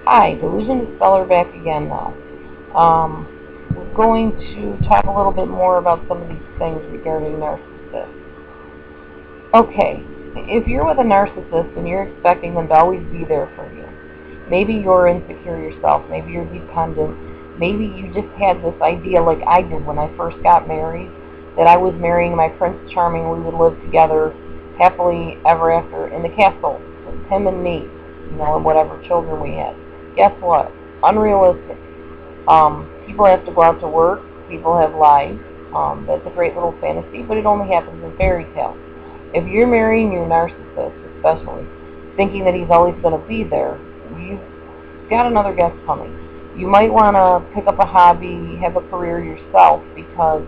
Hi, DelusionDispeller back again now. We're going to talk a little bit more about some of these things regarding narcissists. Okay, if you're with a narcissist and you're expecting them to always be there for you, maybe you're insecure yourself, maybe you're dependent, maybe you just had this idea like I did when I first got married, that I was marrying my Prince Charming, we would live together happily ever after in the castle, just him and me, and whatever children we had. Guess what? Unrealistic. People have to go out to work. People have lives. That's a great little fantasy, but it only happens in fairy tales. If you're marrying your narcissist, especially, thinking that he's always going to be there, you've got another guest coming. You might want to pick up a hobby, have a career yourself, because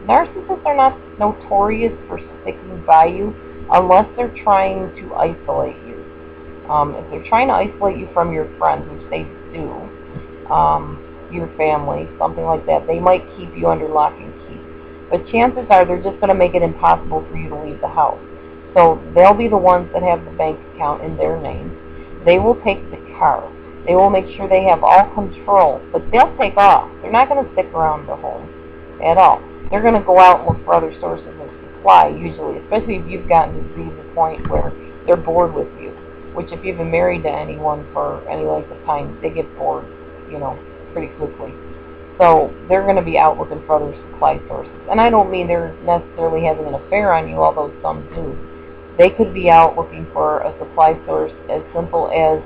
narcissists are not notorious for sticking by you unless they're trying to isolate you. If they're trying to isolate you from your friends, which they do, your family, something like that, they might keep you under lock and key. But chances are they're just going to make it impossible for you to leave the house. So they'll be the ones that have the bank account in their name. They will take the car. They will make sure they have all control, but they'll take off. They're not going to stick around the home at all. They're going to go out and look for other sources of supply, usually, especially if you've gotten to be the point where they're bored with you. Which, if you've been married to anyone for any length of time, they get bored, pretty quickly. So they're going to be out looking for other supply sources. And I don't mean they're necessarily having an affair on you, although some do. They could be out looking for a supply source as simple as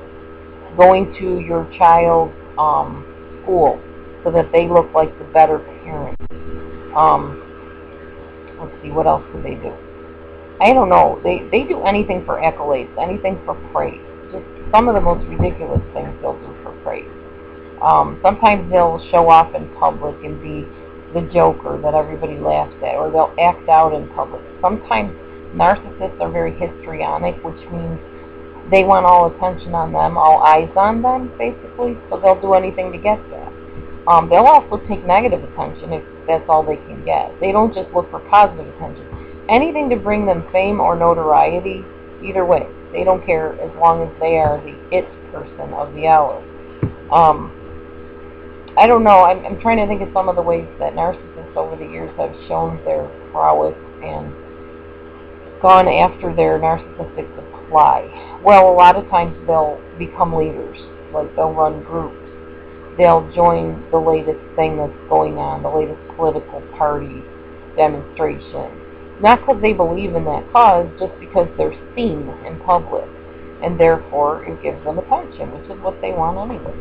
going to your child's school so that they look like the better parent. Let's see, what else could they do? I don't know. They do anything for accolades, anything for praise. Just some of the most ridiculous things they'll do for praise. Sometimes they'll show off in public and be the joker that everybody laughs at, or they'll act out in public. Sometimes narcissists are very histrionic, which means they want all attention on them, all eyes on them, basically, so they'll do anything to get that. They'll also take negative attention if that's all they can get. They don't just look for positive attention. Anything to bring them fame or notoriety, either way. They don't care as long as they are the it person of the hour. I don't know. I'm trying to think of some of the ways that narcissists over the years have shown their prowess and gone after their narcissistic supply. Well, a lot of times they'll become leaders. Like they'll run groups. They'll join the latest thing that's going on, the latest political party demonstration. Not because they believe in that cause, just because they're seen in public. And therefore, it gives them attention, which is what they want anyway.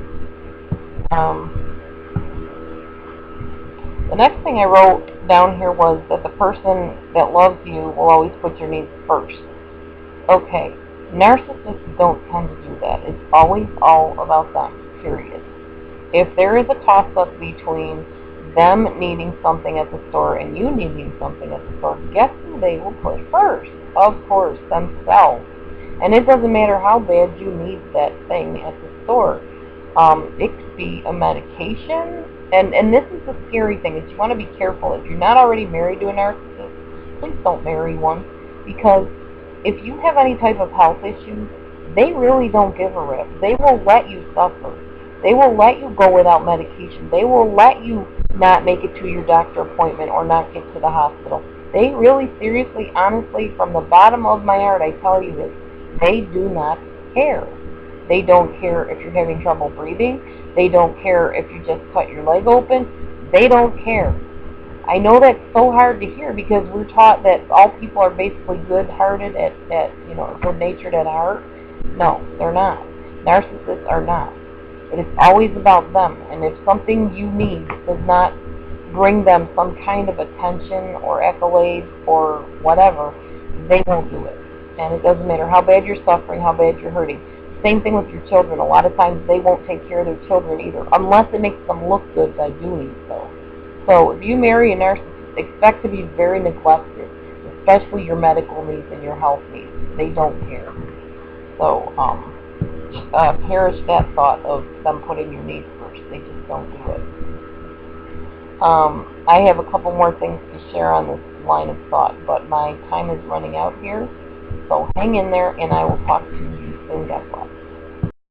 The next thing I wrote down here was that the person that loves you will always put your needs first. Okay, narcissists don't tend to do that. It's always all about them, period. If there is a toss-up between them needing something at the store and you needing something at the store, guess who they will put first? Of course, themselves. And it doesn't matter how bad you need that thing at the store. It could be a medication, and this is the scary thing, is you want to be careful. If you're not already married to a narcissist, please don't marry one, because if you have any type of health issues, they really don't give a rip. They will let you suffer. They will let you go without medication. They will let you not make it to your doctor appointment or not get to the hospital. They really, seriously, honestly, from the bottom of my heart, I tell you this, they do not care. They don't care if you're having trouble breathing. They don't care if you just cut your leg open. They don't care. I know that's so hard to hear because we're taught that all people are basically good-hearted good-natured at heart. No, they're not. Narcissists are not. It is always about them, and if something you need does not bring them some kind of attention or accolades or whatever, they won't do it. And it doesn't matter how bad you're suffering, how bad you're hurting. Same thing with your children. A lot of times they won't take care of their children either, unless it makes them look good by doing so. So if you marry a narcissist, expect to be very neglected, especially your medical needs and your health needs. They don't care. So, perish that thought of them putting your needs first. They just don't do it. I have a couple more things to share on this line of thought, but my time is running out here. So hang in there, and I will talk to you soon. God bless.